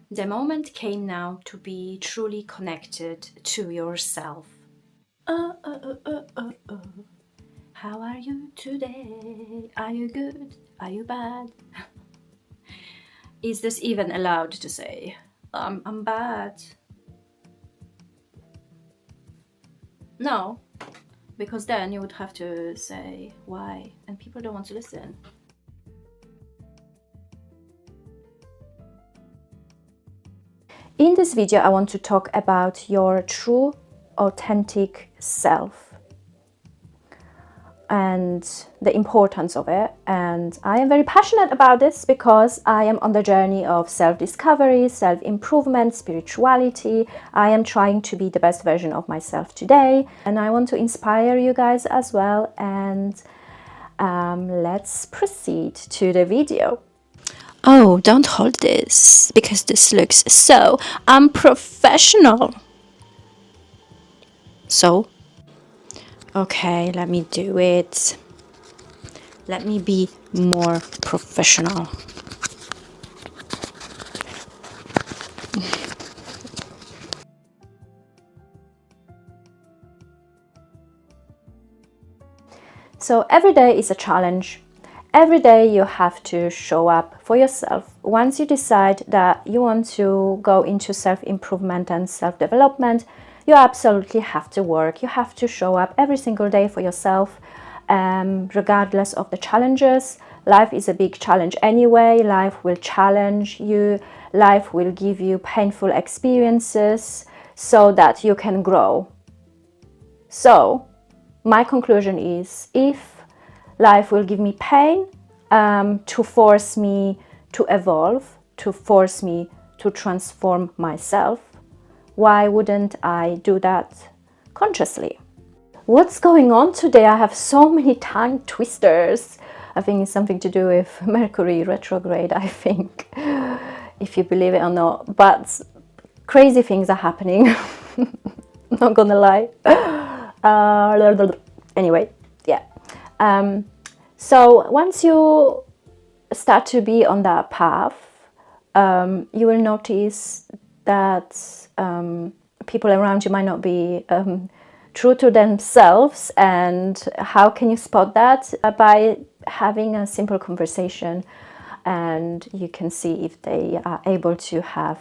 The moment came now to be truly connected to yourself. How are you today? Are you good? Are you bad? Is this even allowed to say? I'm bad. No, because then you would have to say why, and people don't want to listen. In this video, I want to talk about your true, authentic self and the importance of it. And I am very passionate about this because I am on the journey of self-discovery, self-improvement, spirituality. I am trying to be the best version of myself today, and I want to inspire you guys as well. And let's proceed to the video. Oh, don't hold this because this looks so unprofessional. So, okay, let me do it. Let me be more professional. So every day is a challenge. Every day you have to show up for yourself. Once you decide that you want to go into self-improvement and self-development, you absolutely have to work. You have to show up every single day for yourself, regardless of the challenges. Life is a big challenge anyway. Life will challenge you. Life will give you painful experiences so that you can grow. So, my conclusion is, if life will give me pain to force me to evolve, to force me to transform myself, why wouldn't I do that consciously? What's going on today? I have so many tongue twisters. I think it's something to do with Mercury retrograde, I think, if you believe it or not. But crazy things are happening. Not gonna lie. Anyway, yeah. So once you start to be on that path, you will notice that people around you might not be true to themselves. And how can you spot that? By having a simple conversation, and you can see if they are able to have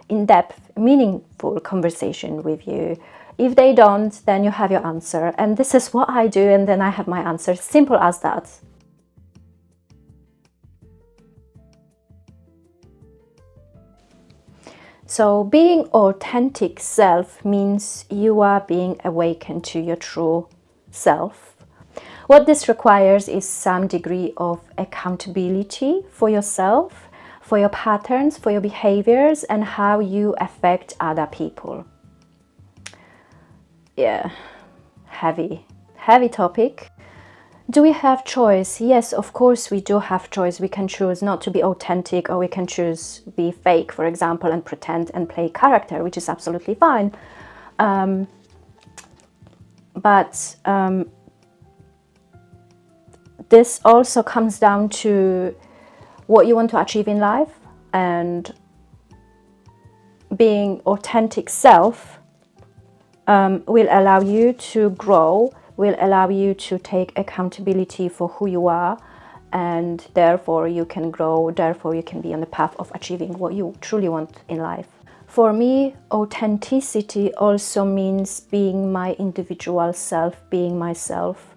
in-depth, meaningful conversation with you. If they don't, then you have your answer. And this is what I do, and then I have my answer. Simple as that. So being authentic self means you are being awakened to your true self. What this requires is some degree of accountability for yourself, for your patterns, for your behaviors, and how you affect other people. Yeah, heavy topic. Do we have choice? Yes, of course we do have choice. We can choose not to be authentic, or we can choose be fake, for example, and pretend and play character, which is absolutely fine. But this also comes down to what you want to achieve in life, and being authentic self will allow you to grow, will allow you to take accountability for who you are, and therefore you can grow, therefore you can be on the path of achieving what you truly want in life. For me, authenticity also means being my individual self, being myself,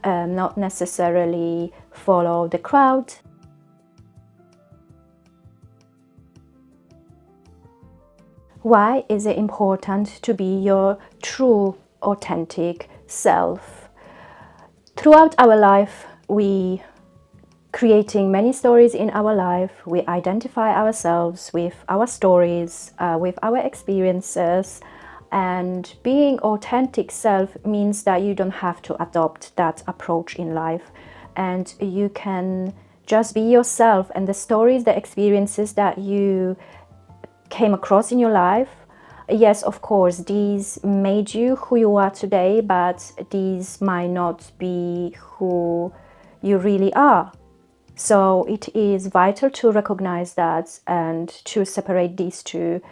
not necessarily follow the crowd. Why is it important to be your true, authentic self? Throughout our life, we creating many stories in our life. We identify ourselves with our stories, with our experiences, and being authentic self means that you don't have to adopt that approach in life, and you can just be yourself. And the stories, the experiences that you came across in your life, yes, of course, these made you who you are today, but these might not be who you really are. So it is vital to recognize that and to separate these two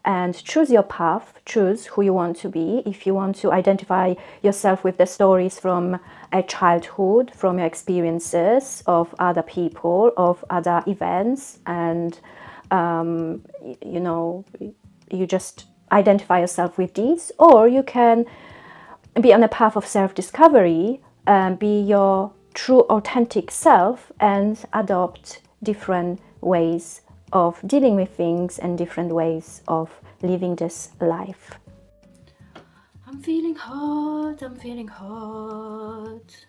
and choose your path, choose who you want to be. If you want to identify yourself with the stories from a childhood, from your experiences of other people, of other events, and you just identify yourself with these, or you can be on a path of self-discovery, be your true authentic self and adopt different ways of dealing with things and different ways of living this life. I'm feeling hot, I'm feeling hot.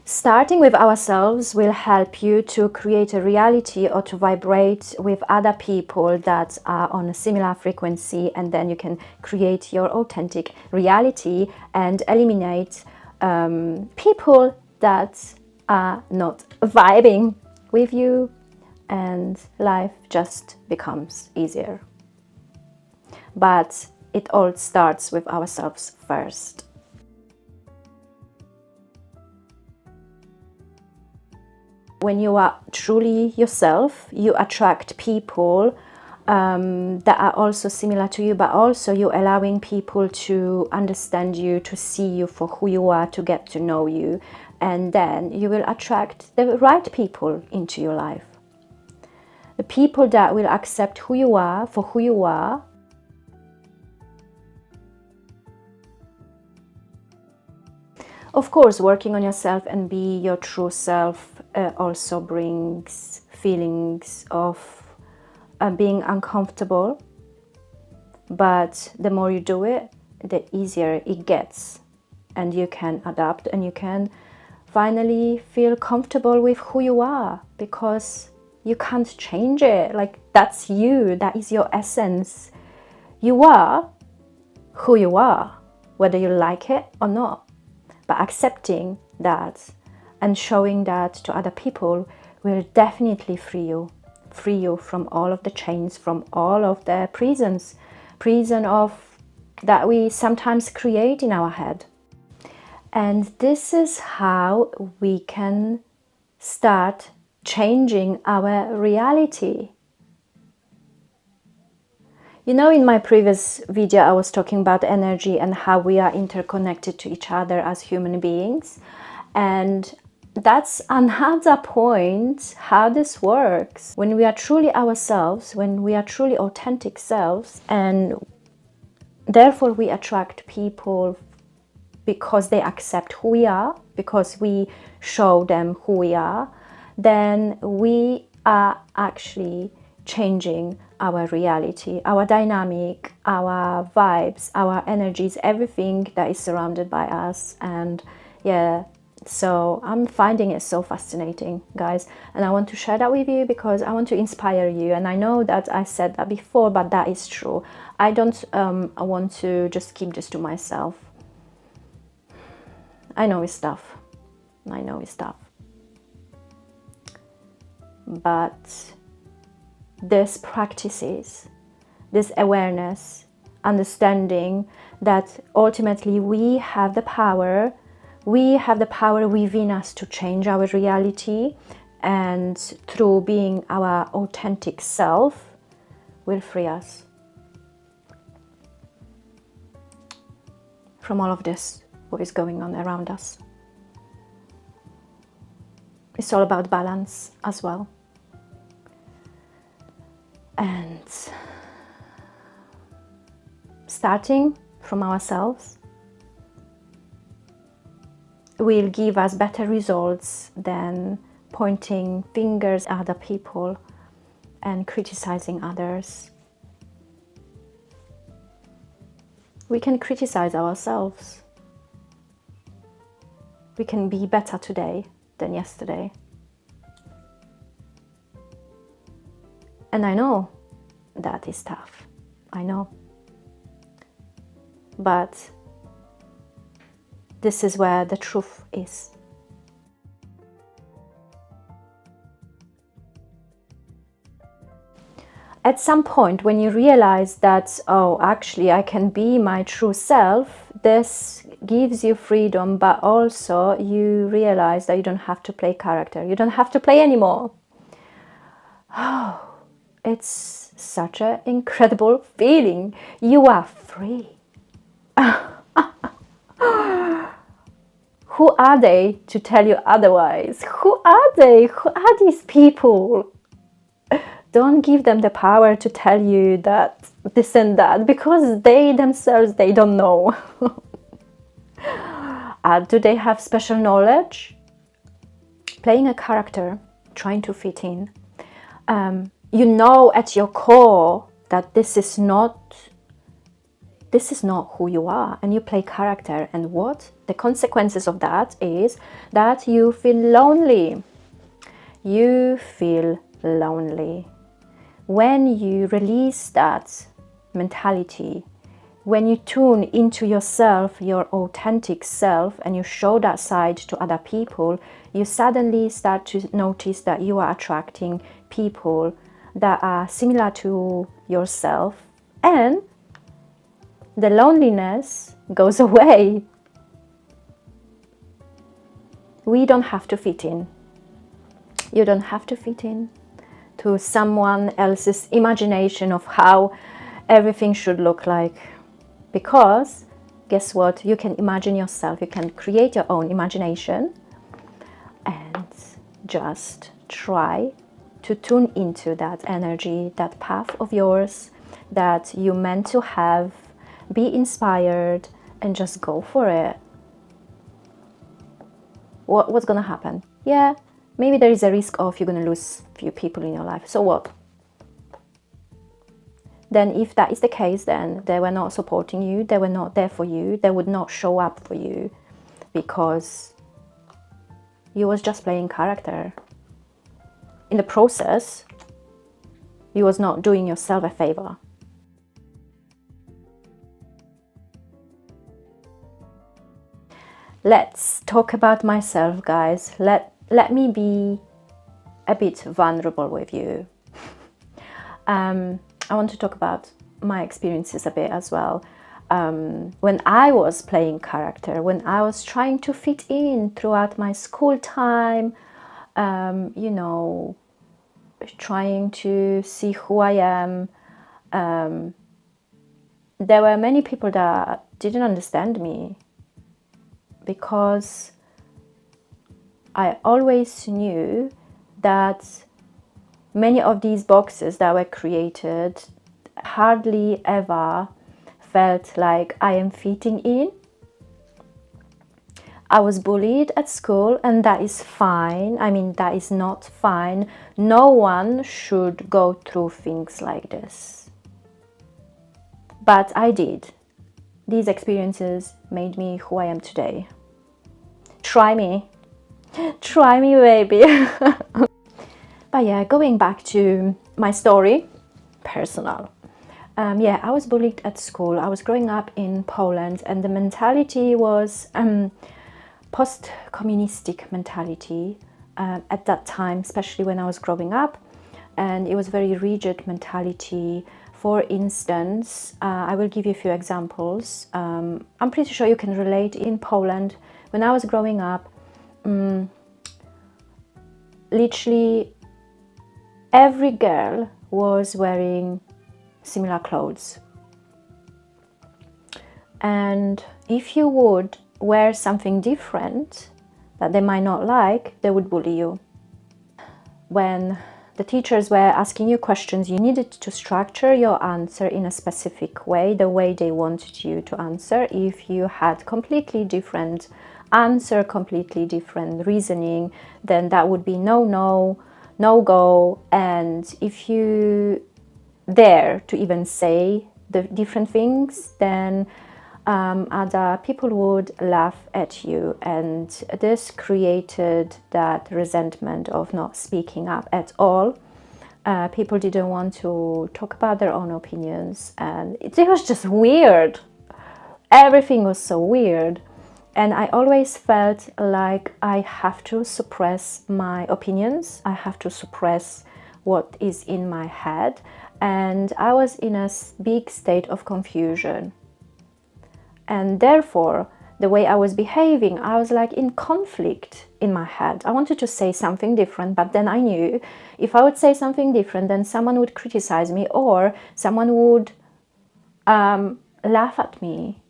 Starting with ourselves will help you to create a reality or to vibrate with other people that are on a similar frequency, and then you can create your authentic reality and eliminate people that are not vibing with you, and life just becomes easier. But it all starts with ourselves first. When you are truly yourself, you attract people that are also similar to you, but also you're allowing people to understand you, to see you for who you are, to get to know you. And then you will attract the right people into your life. The people that will accept who you are for who you are. Of course, working on yourself and be your true self also brings feelings of being uncomfortable. But the more you do it, the easier it gets. And you can adapt and you can finally feel comfortable with who you are, because you can't change it. Like, that's you, that is your essence. You are who you are, whether you like it or not. But accepting that and showing that to other people will definitely free you from all of the chains, from all of the prison of that we sometimes create in our head. And this is how we can start changing our reality. You know, in my previous video, I was talking about energy and how we are interconnected to each other as human beings. And that's another point how this works. When we are truly ourselves, when we are truly authentic selves, and therefore we attract people because they accept who we are, because we show them who we are, then we are actually changing our reality, our dynamic, our vibes, our energies, everything that is surrounded by us. And yeah, so I'm finding it so fascinating, guys, and I want to share that with you because I want to inspire you. And I know that I said that before, but that is true. I don't want to just keep this to myself. I know it's tough. But this practices, this awareness, understanding that ultimately we have the power within us to change our reality, and through being our authentic self will free us from all of this, what is going on around us. It's all about balance as well. And starting from ourselves will give us better results than pointing fingers at other people and criticizing others. We can criticize ourselves. We can be better today than yesterday. And I know that is tough. I know. But this is where the truth is. At some point, when you realize that, oh, actually I can be my true self, this gives you freedom, but also you realize that you don't have to play character. You don't have to play anymore. Oh, it's such an incredible feeling. You are free. Who are they to tell you otherwise? Who are they? Who are these people? Don't give them the power to tell you that this and that, because they themselves, they don't know. Do they have special knowledge? Playing a character, trying to fit in. You know at your core that this is not who you are, and you play character, and what? The consequences of that is that you feel lonely. You feel lonely. When you release that mentality, when you tune into yourself, your authentic self, and you show that side to other people, you suddenly start to notice that you are attracting people that are similar to yourself, and the loneliness goes away. We don't have to fit in. You don't have to fit in to someone else's imagination of how everything should look like. Because, guess what? You can imagine yourself. You can create your own imagination and just try to tune into that energy, that path of yours that you meant to have. Be inspired and just go for it. What's gonna happen? Yeah, maybe there is a risk of you're gonna lose a few people in your life. So what? Then if that is the case, then they were not supporting you, they were not there for you, they would not show up for you because you was just playing character. In the process, you was not doing yourself a favor. Let's talk about myself, guys. Let me be a bit vulnerable with you. I want to talk about my experiences a bit as well. When I was playing character, when I was trying to fit in throughout my school time, trying to see who I am, there were many people that didn't understand me, because I always knew that many of these boxes that were created hardly ever felt like I am fitting in. I was bullied at school, and that is fine. I mean, that is not fine. No one should go through things like this. But I did. These experiences made me who I am today. Try me. Try me, baby. But yeah, going back to my story, personal. I was bullied at school. I was growing up in Poland, and the mentality was post-communistic mentality at that time, especially when I was growing up. And it was very rigid mentality. For instance, I will give you a few examples. I'm pretty sure you can relate. In Poland, when I was growing up, literally every girl was wearing similar clothes. And if you would wear something different that they might not like, they would bully you. When the teachers were asking you questions, you needed to structure your answer in a specific way, the way they wanted you to answer. If you had completely different answer, completely different reasoning, then that would be no go. And if you dare to even say the different things, then other people would laugh at you, and this created that resentment of not speaking up at all. People didn't want to talk about their own opinions, and it was just weird. Everything was so weird, and I always felt like I have to suppress my opinions. I have to suppress what is in my head, and I was in a big state of confusion. And therefore, the way I was behaving, I was like in conflict in my head. I wanted to say something different, but then I knew if I would say something different, then someone would criticize me or someone would laugh at me.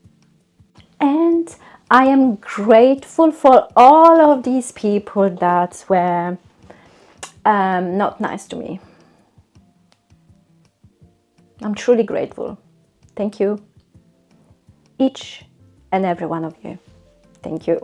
And I am grateful for all of these people that were not nice to me. I'm truly grateful. Thank you. Each and every one of you. Thank you.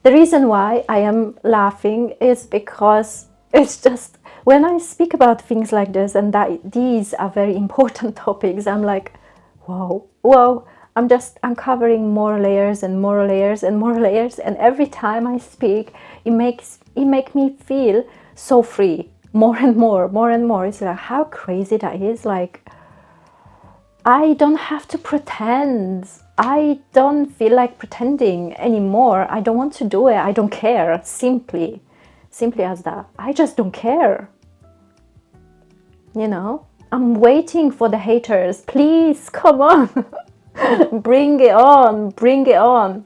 The reason why I am laughing is because it's just when I speak about things like this and that these are very important topics, I'm like, whoa, whoa, I'm just uncovering more layers and more layers and more layers, and every time I speak, it makes me feel so free, more and more, more and more. It's like how crazy that is. Like, I don't have to pretend. I don't feel like pretending anymore. I don't want to do it. I don't care. Simply as that. I just don't care. You know, I'm waiting for the haters. Please, come on. Bring it on. Bring it on.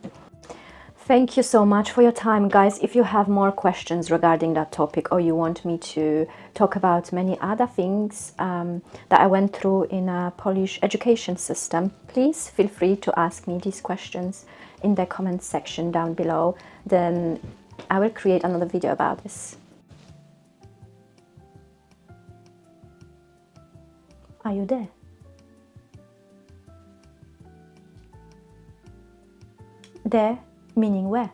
Thank you so much for your time, guys. If you have more questions regarding that topic or you want me to talk about many other things that I went through in a Polish education system, please feel free to ask me these questions in the comment section down below. Then I will create another video about this. Are you there? There meaning where?